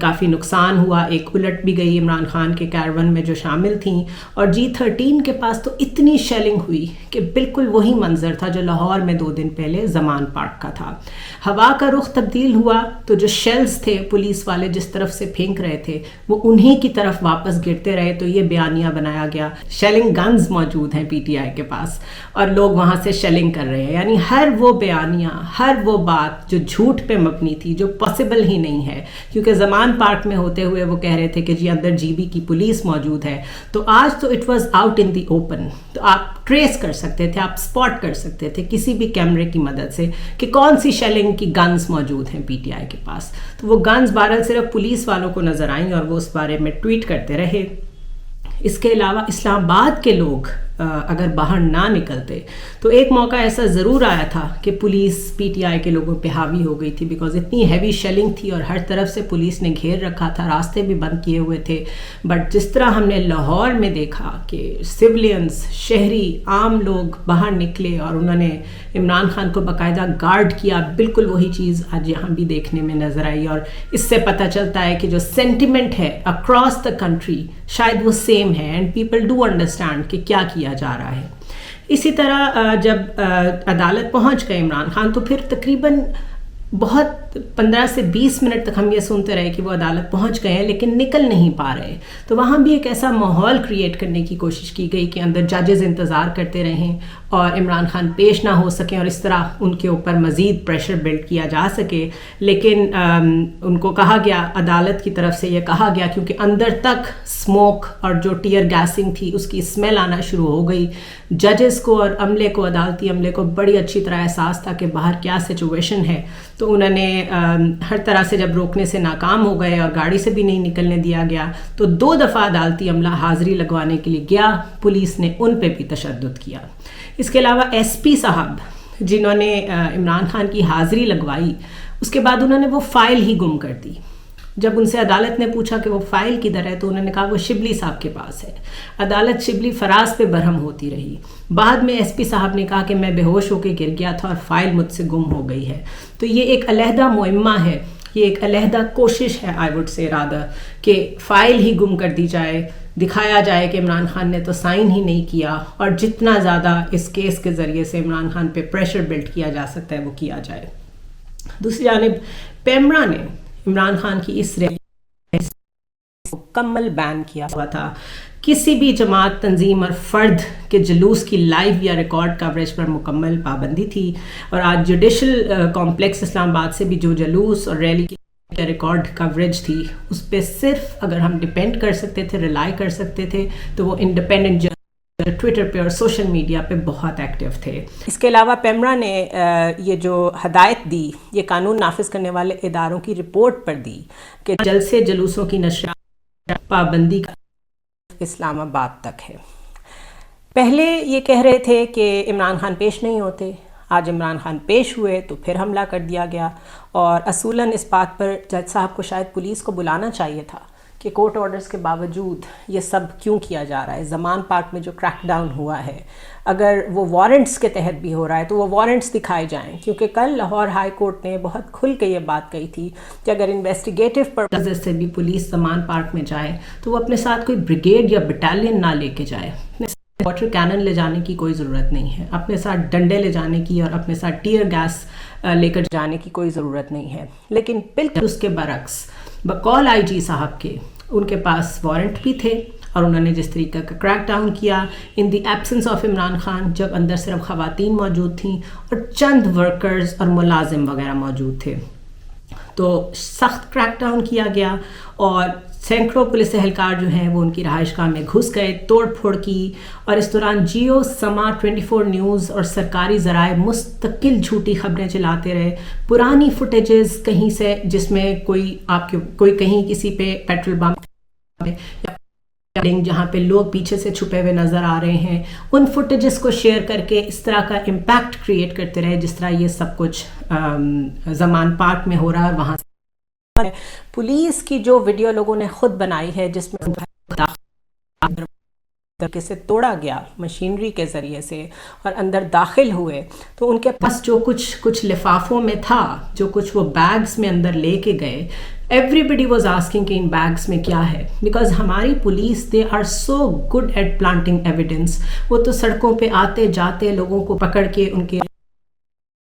کافی نقصان ہوا، ایک الٹ بھی گئی عمران خان کے کیرون میں جو شامل تھیں، اور G13 کے پاس تو اتنی شیلنگ ہوئی کہ بالکل وہی منظر تھا جو لاہور میں 2 دن پہلے زمان پارک کا تھا. ہوا کا رخ تبدیل ہوا تو جو شیلز تھے پولیس والے جس طرف سے پھینک رہے تھے وہ انہی کی طرف واپس گرتے رہے، تو یہ بیانیہ بنایا گیا. شیلنگ گنز موجود ہیں PTI کے پاس اور لوگ وہاں سے شیلنگ کر رہے ہیں. یعنی ہر وہ بیانیہ، ہر وہ بات جو جھوٹ پہ مبنی تھی، جو پاسبل ہی نہیں ہے، کیونکہ زمان پارک میں ہوتے ہوئے وہ کہہ رہے تھے کہ جی اندر GB کی پولیس موجود ہے. تو آج تو it was out in the open, تو آپ ٹریس کر سکتے تھے، آپ اسپاٹ کر سکتے تھے کسی بھی کیمرے کی مدد سے کہ کون سی شیلنگ کی گنز موجود ہیں PTI کے پاس. تو وہ گنز بہرحال صرف پولیس والوں کو نظر آئیں اور وہ اس بارے میں ٹویٹ کرتے رہے. اس کے علاوہ اسلام آباد کے لوگ اگر باہر نہ نکلتے تو ایک موقع ایسا ضرور آیا تھا کہ پولیس PTI کے لوگوں پہ حاوی ہو گئی تھی، بیکاز اتنی ہیوی شیلنگ تھی اور ہر طرف سے پولیس نے گھیر رکھا تھا، راستے بھی بند کیے ہوئے تھے. بٹ جس طرح ہم نے لاہور میں دیکھا کہ سولینس، شہری عام لوگ باہر نکلے اور انہوں نے عمران خان کو باقاعدہ گارڈ کیا، بالکل وہی چیز آج یہاں بھی دیکھنے میں نظر آئی. اور اس سے پتہ چلتا ہے کہ جو سینٹیمنٹ ہے اکراس دا کنٹری شاید وہ سیم ہے، اینڈ پیپل ڈو انڈرسٹینڈ کہ کیا کیا جا رہا ہے. اسی طرح جب عدالت پہنچ گئے عمران خان تو پھر تقریباً بہت 15 سے 20 منٹ تک ہم یہ سنتے رہے کہ وہ عدالت پہنچ گئے ہیں لیکن نکل نہیں پا رہے. تو وہاں بھی ایک ایسا ماحول کریٹ کرنے کی کوشش کی گئی کہ اندر ججز انتظار کرتے رہیں اور عمران خان پیش نہ ہو سکیں اور اس طرح ان کے اوپر مزید پریشر بلڈ کیا جا سکے. لیکن ان کو کہا گیا، عدالت کی طرف سے یہ کہا گیا، کیونکہ اندر تک اسموک اور جو ٹیئر گیسنگ تھی اس کی اسمیل آنا شروع ہو گئی. ججز کو اور عملے کو، عدالتی عملے کو بڑی اچھی طرح احساس تھا کہ باہر کیا سچویشن ہے. تو انہوں نے ہر طرح سے جب روکنے سے ناکام ہو گئے اور گاڑی سے بھی نہیں نکلنے دیا گیا تو 2 دفعہ عدالتی عملہ حاضری لگوانے کے لیے گیا. پولیس نے ان پہ بھی تشدد کیا. اس کے علاوہ SP صاحب جنہوں نے عمران خان کی حاضری لگوائی، اس کے بعد انہوں نے وہ فائل ہی گم کر دی. جب ان سے عدالت نے پوچھا کہ وہ فائل کدھر ہے تو انہوں نے کہا وہ شبلی صاحب کے پاس ہے. عدالت شبلی فراز پہ برہم ہوتی رہی. بعد میں SP صاحب نے کہا کہ میں بے ہوش ہو کے گر گیا تھا اور فائل مجھ سے گم ہو گئی ہے. تو یہ ایک علیحدہ معمہ ہے، یہ ایک علیحدہ کوشش ہے آئی وڈ سے ارادہ کہ فائل ہی گم کر دی جائے، دکھایا جائے کہ عمران خان نے تو سائن ہی نہیں کیا، اور جتنا زیادہ اس کیس کے ذریعے سے عمران خان پہ پریشر بلڈ کیا جا سکتا ہے وہ کیا جائے. دوسری جانب پیمرا نے عمران خان کی اس مکمل بین کیا ہوا تھا. کسی بھی جماعت، تنظیم اور فرد کے جلوس کی لائیو یا ریکارڈ کوریج پر مکمل پابندی تھی. اور آج جوڈیشل کمپلیکس اسلام آباد سے بھی جو جلوس اور ریلی کی ریکارڈ کوریج تھی اس پہ صرف اگر ہم ڈپینڈ کر سکتے تھے، ریلائی کر سکتے تھے تو وہ انڈیپینڈنٹ ٹویٹر پہ اور سوشل میڈیا پہ بہت ایکٹیو تھے. اس کے علاوہ پیمرا نے یہ جو ہدایت دی، یہ قانون نافذ کرنے والے اداروں کی رپورٹ پر دی کہ جلسے جلوسوں کی نشریات پابندی کا اسلام آباد تک ہے. پہلے یہ کہہ رہے تھے کہ عمران خان پیش نہیں ہوتے، آج عمران خان پیش ہوئے تو پھر حملہ کر دیا گیا. اور اصولاً اس بات پر جج صاحب کو شاید پولیس کو بلانا چاہیے تھا کہ کورٹ آرڈرز کے باوجود یہ سب کیوں کیا جا رہا ہے. زمان پارک میں جو کریک ڈاؤن ہوا ہے، اگر وہ وارنٹس کے تحت بھی ہو رہا ہے تو وہ وارنٹس دکھائے جائیں، کیونکہ کل لاہور ہائی کورٹ نے بہت کھل کے یہ بات کہی تھی کہ اگر انویسٹیگیٹو پرپز سے بھی پولیس زمان پارک میں جائے تو وہ اپنے ساتھ کوئی بریگیڈ یا بٹالین نہ لے کے جائے. واٹر کینن لے جانے کی کوئی ضرورت نہیں ہے، اپنے ساتھ ڈنڈے لے جانے کی اور اپنے ساتھ ٹیئر گیس لے کر جانے کی کوئی ضرورت نہیں ہے. لیکن بالکل اس کے برعکس بقول IG صاحب کے ان کے پاس وارنٹ بھی تھے اور انہوں نے جس طریقہ کا کریک ڈاؤن کیا ان دی ایبسنس آف عمران خان، جب اندر صرف خواتین موجود تھیں اور چند ورکرز اور ملازم وغیرہ موجود تھے، تو سخت کریک ڈاؤن کیا گیا اور سینکڑوں پولیس اہلکار جو ہیں وہ ان کی رہائش گاہ میں گھس گئے، توڑ پھوڑ کی. اور اس دوران جیو، سما، 24 نیوز اور سرکاری ذرائع مستقل جھوٹی خبریں چلاتے رہے. پرانی فوٹیجز کہیں سے جس میں کوئی کہیں کسی پہ پیٹرول بم جہاں پہ لوگ پیچھے سے چھپے ہوئے نظر آ رہے ہیں، ان فوٹیجز کو شیئر کر کے اس طرح کا امپیکٹ کریٹ کرتے رہے جس طرح یہ سب کچھ زمان پارک میں ہو رہا ہے. وہاں پولیس کی جو ویڈیو لوگوں نے خود بنائی ہے جس میں سے توڑا گیا مشینری کے ذریعے سے اور اندر داخل ہوئے، تو ان کے پاس جو کچھ لفافوں میں تھا، جو کچھ وہ بیگز میں اندر لے کے گئے، Everybody was asking کہ ان بیگس میں کیا ہے, بیکاز ہماری police they are so good at planting evidence. وہ تو سڑکوں پہ آتے جاتے لوگوں کو پکڑ کے ان کے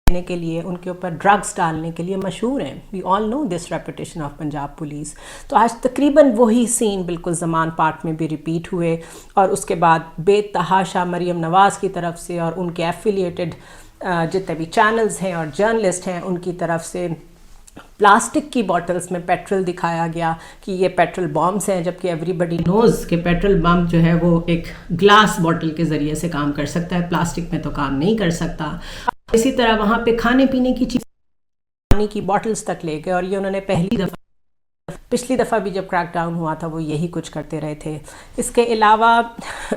کے لیے, ان کے اوپر ڈرگس ڈالنے کے لیے مشہور ہیں. وی آل نو دس ریپوٹیشن آف پنجاب پولیس. تو آج تقریباً وہی سین بالکل زمان پارک میں بھی ریپیٹ ہوئے, اور اس کے بعد بے تحاشا مریم نواز کی طرف سے اور ان کے ایفیلیٹڈ جتنے بھی چینلز ہیں اور جرنلسٹ ہیں ان کی طرف سے پلاسٹک کی بوٹلز میں پیٹرول دکھایا گیا کہ یہ پیٹرول بامز ہیں, جبکہ ایوری بڈی نوز کہ پیٹرول بم جو ہے وہ ایک گلاس بوٹل کے ذریعے سے کام کر سکتا ہے, پلاسٹک میں تو کام نہیں کر سکتا. اسی طرح وہاں پہ کھانے پینے کی چیز, پانی کی بوٹلز تک لے گئے, اور یہ انہوں نے پچھلی دفعہ بھی جب کریک ڈاؤن ہوا تھا وہ یہی کچھ کرتے رہے تھے. اس کے علاوہ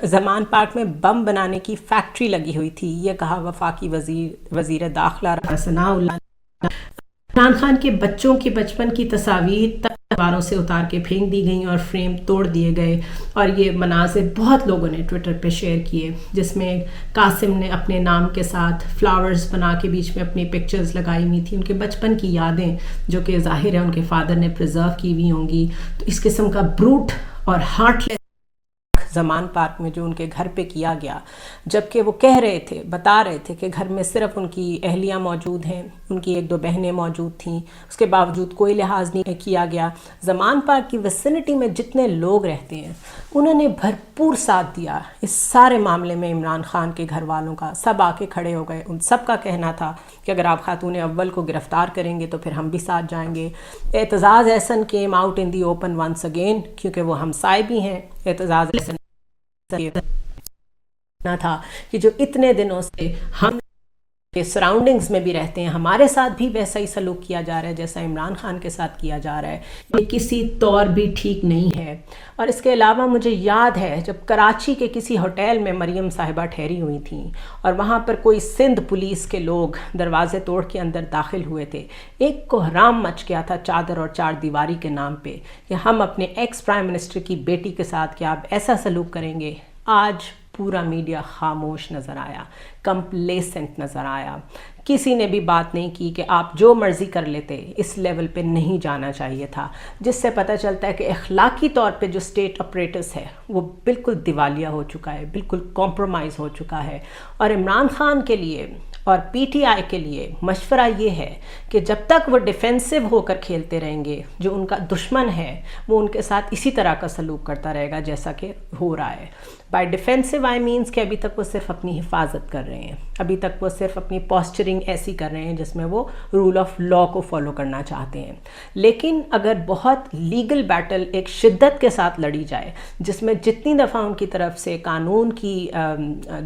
زمان پارک میں بم بنانے کی فیکٹری لگی ہوئی تھی, یہ کہا وفاقی وزیر داخلہ ثناء اللہ. عمران خان کے بچوں کے بچپن کی تصاویر تلواروں سے اتار کے پھینک دی گئیں اور فریم توڑ دیے گئے, اور یہ مناظر بہت لوگوں نے ٹویٹر پہ شیئر کیے, جس میں قاسم نے اپنے نام کے ساتھ فلاورز بنا کے بیچ میں اپنی پکچرز لگائی ہوئی تھیں, ان کے بچپن کی یادیں جو کہ ظاہر ہے ان کے فادر نے پرزرو کی ہوئی ہوں گی. تو اس قسم کا بروٹ اور ہارٹ لیس زمان پارک میں جو ان کے گھر پہ کیا گیا, جبکہ وہ کہہ رہے تھے, بتا رہے تھے کہ گھر میں صرف ان کی اہلیاں موجود ہیں, ان کی 1-2 بہنیں موجود تھیں, اس کے باوجود کوئی لحاظ نہیں کیا گیا. زمان پارک کی ویسینٹی میں جتنے لوگ رہتے ہیں انہوں نے بھرپور ساتھ دیا اس سارے معاملے میں. عمران خان کے گھر والوں کا سب آ کے کھڑے ہو گئے. ان سب کا کہنا تھا کہ اگر آپ خاتون اول کو گرفتار کریں گے تو پھر ہم بھی ساتھ جائیں گے. Aitzaz Ahsan came out in the open once again, کیونکہ وہ ہمسائے بھی ہیں. اعتزاز احسن تھا کہ جو اتنے دنوں سے ہم کے سراؤنڈنگز میں بھی رہتے ہیں, ہمارے ساتھ بھی ویسا ہی سلوک کیا جا رہا ہے جیسا عمران خان کے ساتھ کیا جا رہا ہے, یہ کسی طور بھی ٹھیک نہیں ہے. اور اس کے علاوہ مجھے یاد ہے جب کراچی کے کسی ہوٹل میں مریم صاحبہ ٹھہری ہوئی تھیں اور وہاں پر کوئی سندھ پولیس کے لوگ دروازے توڑ کے اندر داخل ہوئے تھے, ایک کوہرام مچ گیا تھا چادر اور چار دیواری کے نام پہ کہ ہم اپنے ایکس پرائم منسٹر کی بیٹی کے ساتھ کیا آپ ایسا سلوک کریں گے. آج پورا میڈیا خاموش نظر آیا, کمپلیسنٹ نظر آیا. کسی نے بھی بات نہیں کی کہ آپ جو مرضی کر لیتے, اس لیول پہ نہیں جانا چاہیے تھا, جس سے پتہ چلتا ہے کہ اخلاقی طور پہ جو اسٹیٹ اپریٹس ہے وہ بالکل دیوالیہ ہو چکا ہے, بالکل کمپرومائز ہو چکا ہے. اور عمران خان کے لیے اور پی ٹی آئی کے لیے مشورہ یہ ہے کہ جب تک وہ ڈیفینسو ہو کر کھیلتے رہیں گے, جو ان کا دشمن ہے وہ ان کے ساتھ اسی طرح کا سلوک کرتا رہے گا جیسا کہ ہو رہا ہے. بائی ڈیفینسو آئی مینس کہ ابھی تک وہ صرف اپنی حفاظت کر رہے ہیں, ابھی تک وہ صرف اپنی پوسچرنگ ایسی کر رہے ہیں جس میں وہ رول آف لا کو فالو کرنا چاہتے ہیں. لیکن اگر بہت لیگل بیٹل ایک شدت کے ساتھ لڑی جائے, جس میں جتنی دفعہ ان کی طرف سے قانون کی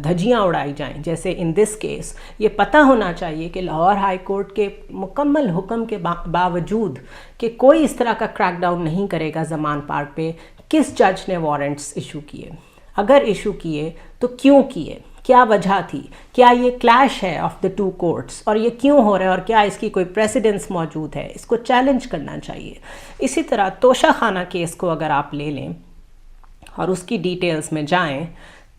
دھجیاں اڑائی جائیں, جیسے ان دس کیس یہ پتہ ہونا چاہیے کہ لاہور ہائی کورٹ کے مکمل حکم کے باوجود کہ کوئی اس طرح کا کریک ڈاؤن نہیں کرے گا زمان پارک پہ, کس جج نے وارنٹس ایشو کیے, اگر ایشو کیے تو کیوں کیے, کیا وجہ تھی, کیا یہ کلیش ہے آف دا 2 کورٹس اور یہ کیوں ہو رہا ہے, اور کیا اس کی کوئی پریسیڈنس موجود ہے, اس کو چیلنج کرنا چاہیے. اسی طرح توشہ خانہ کیس کو اگر آپ لے لیں اور اس کی ڈیٹیلز میں جائیں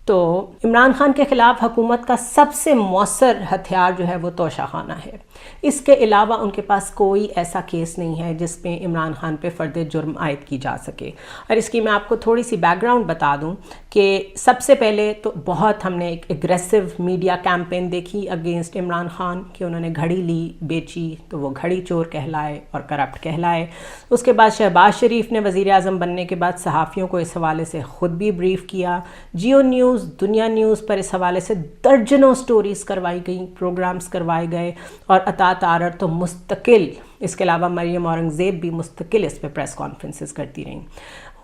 تو عمران خان کے خلاف حکومت کا سب سے مؤثر ہتھیار جو ہے وہ توشہ خانہ ہے. اس کے علاوہ ان کے پاس کوئی ایسا کیس نہیں ہے جس پہ عمران خان پہ فرد جرم عائد کی جا سکے. اور اس کی میں آپ کو تھوڑی سی بیک گراؤنڈ بتا دوں کہ سب سے پہلے تو بہت ہم نے ایک اگریسو میڈیا کیمپین دیکھی اگینسٹ عمران خان کہ انہوں نے گھڑی لی بیچی تو وہ گھڑی چور کہلائے اور کرپٹ کہلائے. اس کے بعد شہباز شریف نے وزیر اعظم بننے کے بعد صحافیوں کو اس حوالے سے خود بھی بریف کیا. جیو نیوز, دنیا نیوز پر اس حوالے سے درجنوں سٹوریز کروائی گئیں, پروگرامز کروائے گئے, اور عطا تارڑ تو مستقل, اس کے علاوہ مریم اورنگزیب بھی مستقل اس پہ پریس کانفرنسز کرتی رہیں.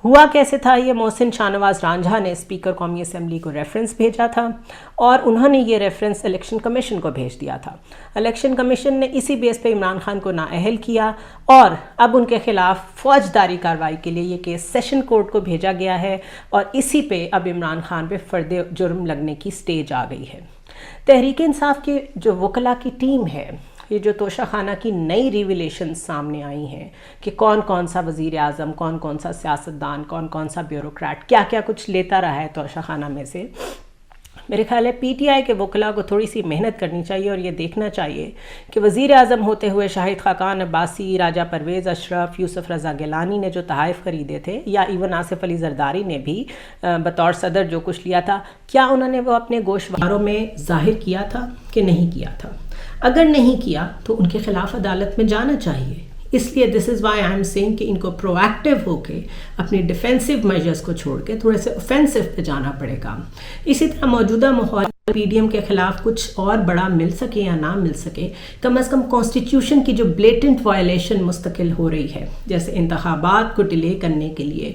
ہوا کیسے تھا یہ, محسن شاہ نواز رانجھا نے اسپیکر قومی اسمبلی کو ریفرنس بھیجا تھا اور انہوں نے یہ ریفرنس الیکشن کمیشن کو بھیج دیا تھا. الیکشن کمیشن نے اسی بیس پہ عمران خان کو نااہل کیا اور اب ان کے خلاف فوجداری کارروائی کے لیے یہ کیس سیشن کورٹ کو بھیجا گیا ہے, اور اسی پہ اب عمران خان پہ فرد جرم لگنے کی سٹیج آ گئی ہے. تحریک انصاف کی جو وکلاء کی ٹیم ہے, یہ جو توشہ خانہ کی نئی ریویلیشن سامنے آئی ہیں کہ کون کون سا وزیر اعظم, کون کون سا سیاستدان, کون کون سا بیوروکریٹ کیا کیا کچھ لیتا رہا ہے توشہ خانہ میں سے, میرے خیال ہے پی ٹی آئی کے وکلاء کو تھوڑی سی محنت کرنی چاہیے اور یہ دیکھنا چاہیے کہ وزیر اعظم ہوتے ہوئے شاہد خاقان عباسی، راجہ پرویز اشرف، یوسف رضا گیلانی نے جو تحائف خریدے تھے، یا ایون آصف علی زرداری نے بھی بطور صدر جو کچھ لیا تھا، کیا انہوں نے وہ اپنے گوشواروں میں ظاہر کیا تھا کہ نہیں کیا تھا؟ اگر نہیں کیا تو ان کے خلاف عدالت میں جانا چاہیے. اس لیے دس از وائی آئی ایم سینگ کہ ان کو پرو ایکٹیو ہو کے اپنے ڈیفینسو میجرز کو چھوڑ کے تھوڑے سے اوفینسو پہ جانا پڑے گا. اسی طرح موجودہ ماحول پی ڈی ایم کے خلاف کچھ اور بڑا مل سکے یا نہ مل سکے، کم از کم کانسٹیٹیوشن کی جو بلیٹنٹ وائلیشن مستقل ہو رہی ہے، جیسے انتخابات کو ڈیلے کرنے کے لیے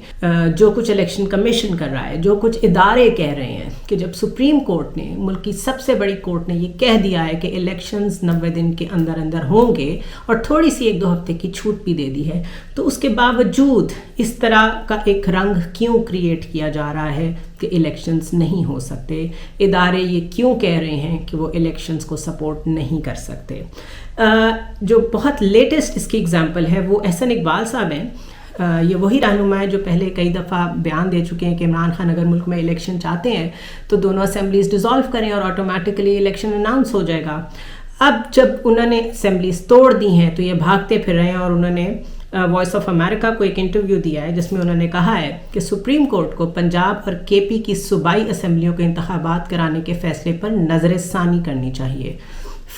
جو کچھ الیکشن کمیشن کر رہا ہے، جو کچھ ادارے کہہ رہے ہیں کہ جب سپریم کورٹ نے، ملک کی سب سے بڑی کورٹ نے یہ کہہ دیا ہے کہ الیکشنز 90 دن کے اندر اندر ہوں گے اور تھوڑی سی 1-2 ہفتے کی چھوٹ بھی دے دی ہے، تو اس کے باوجود اس طرح کا ایک رنگ کیوں کریٹ کیا جا رہا ہے کہ الیکشنز نہیں ہو سکتے؟ ادارے یہ کیوں کہہ رہے ہیں کہ وہ الیکشنز کو سپورٹ نہیں کر سکتے؟ جو بہت لیٹسٹ اس کی اگزامپل ہے وہ احسن اقبال صاحب ہیں. یہ وہی رہنما ہے جو پہلے کئی دفعہ بیان دے چکے ہیں کہ عمران خان اگر ملک میں الیکشن چاہتے ہیں تو دونوں اسمبلیز ڈیزالو کریں اور آٹومیٹکلی الیکشن اناؤنس ہو جائے گا. اب جب انہوں نے اسمبلیز توڑ دی ہیں تو یہ بھاگتے پھر رہے ہیں، اور انہوں نے وائس آف امریکہ کو ایک انٹرویو دیا ہے جس میں انہوں نے کہا ہے کہ سپریم کورٹ کو پنجاب اور کے پی کی صوبائی اسمبلیوں کے انتخابات کرانے کے فیصلے پر نظر ثانی کرنی چاہیے.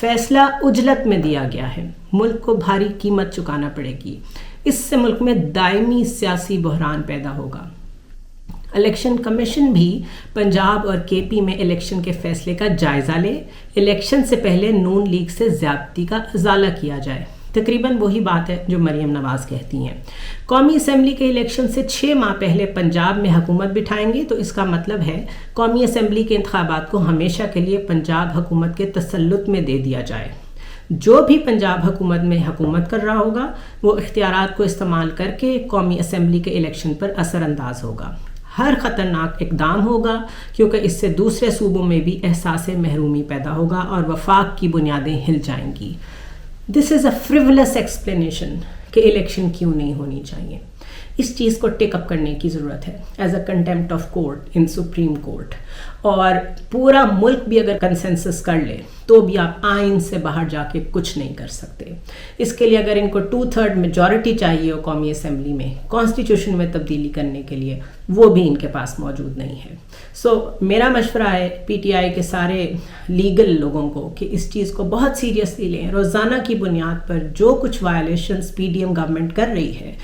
فیصلہ عجلت میں دیا گیا ہے، ملک کو بھاری قیمت چکانا پڑے گی، اس سے ملک میں دائمی سیاسی بحران پیدا ہوگا. الیکشن کمیشن بھی پنجاب اور کے پی میں الیکشن کے فیصلے کا جائزہ لے، الیکشن سے پہلے نون لیگ سے زیادتی کا ازالہ کیا جائے. تقریباً وہی بات ہے جو مریم نواز کہتی ہیں. قومی اسمبلی کے الیکشن سے 6 ماہ پہلے پنجاب میں حکومت بٹھائیں گے تو اس کا مطلب ہے قومی اسمبلی کے انتخابات کو ہمیشہ کے لیے پنجاب حکومت کے تسلط میں دے دیا جائے. جو بھی پنجاب حکومت میں حکومت کر رہا ہوگا وہ اختیارات کو استعمال کر کے قومی اسمبلی کے الیکشن پر اثر انداز ہوگا. ہر خطرناک اقدام ہوگا کیونکہ اس سے دوسرے صوبوں میں بھی احساس محرومی پیدا ہوگا اور وفاق کی بنیادیں ہل جائیں گی. دس از اے فریولس ایکسپلینیشن کہ الیکشن کیوں نہیں ہونی چاہیے. اس چیز کو ٹیک اپ کرنے کی ضرورت ہے as a contempt of court in supreme court. اور پورا ملک بھی اگر کنسنسس کر لے تو بھی آپ آئین سے باہر جا کے کچھ نہیں کر سکتے. اس کے لیے اگر ان کو 2/3 میجورٹی چاہیے ہو قومی اسمبلی میں کانسٹیٹیوشن میں تبدیلی کرنے کے لیے، وہ بھی ان کے پاس موجود نہیں ہے. سو میرا مشورہ ہے پی ٹی آئی کے سارے لیگل لوگوں کو کہ اس چیز کو بہت سیریسلی لیں. روزانہ کی بنیاد پر جو کچھ وائلیشنز پی ڈی ایم گورنمنٹ کر رہی ہے،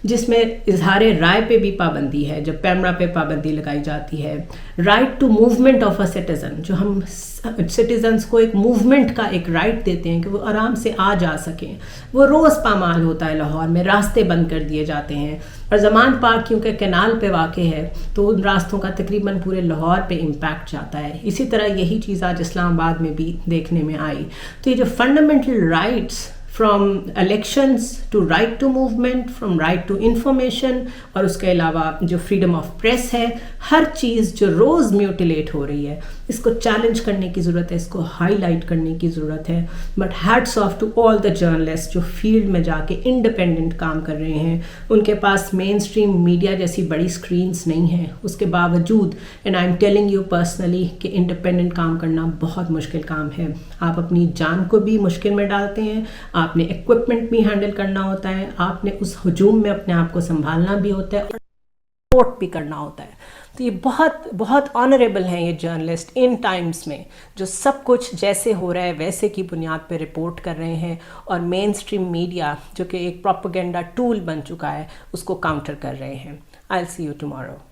جس میں اظہار رائے پہ بھی پابندی ہے، جب پیمرا پہ پابندی لگائی جاتی ہے، right to movement of a citizen, جو ہم سٹیزنز کو ایک موومنٹ کا ایک رائٹ دیتے ہیں کہ وہ آرام سے آ جا سکیں، وہ روز پامال ہوتا ہے. لاہور میں راستے بند کر دیے جاتے ہیں، اور زمان پارک کیونکہ کینال پہ واقع ہے تو ان راستوں کا تقریباً پورے لاہور پہ امپیکٹ جاتا ہے. اسی طرح یہی چیز آج اسلام آباد میں بھی دیکھنے میں آئی. تو یہ جو fundamental rights from elections to right to movement, from right to information, اور اس کے علاوہ جو فریڈم آف پریس ہے، ہر چیز جو روز میوٹیلیٹ ہو رہی ہے، اس کو چیلنج کرنے کی ضرورت ہے، اس کو ہائی لائٹ کرنے کی ضرورت ہے. But hats off to all the journalist جو فیلڈ میں جا کے انڈیپینڈنٹ کام کر رہے ہیں. ان کے پاس مین اسٹریم میڈیا جیسی بڑی اسکرینس نہیں ہیں، اس کے باوجود and I am telling you personally کہ انڈیپینڈنٹ کام کرنا بہت مشکل کام ہے. آپ اپنی جان کو بھی مشکل میں ڈالتے ہیں، آپ نے ایکوپمنٹ بھی ہینڈل کرنا ہوتا ہے، آپ نے اس ہجوم میں اپنے آپ کو سنبھالنا بھی ہوتا ہے اور رپورٹ بھی کرنا ہوتا ہے. تو یہ بہت بہت آنریبل ہیں یہ جرنلسٹ ان ٹائمز میں، جو سب کچھ جیسے ہو رہا ہے ویسے کی بنیاد پہ رپورٹ کر رہے ہیں، اور مین اسٹریم میڈیا جو کہ ایک پروپیگنڈا ٹول بن چکا ہے اس کو کاؤنٹر کر رہے ہیں. I'll see you tomorrow.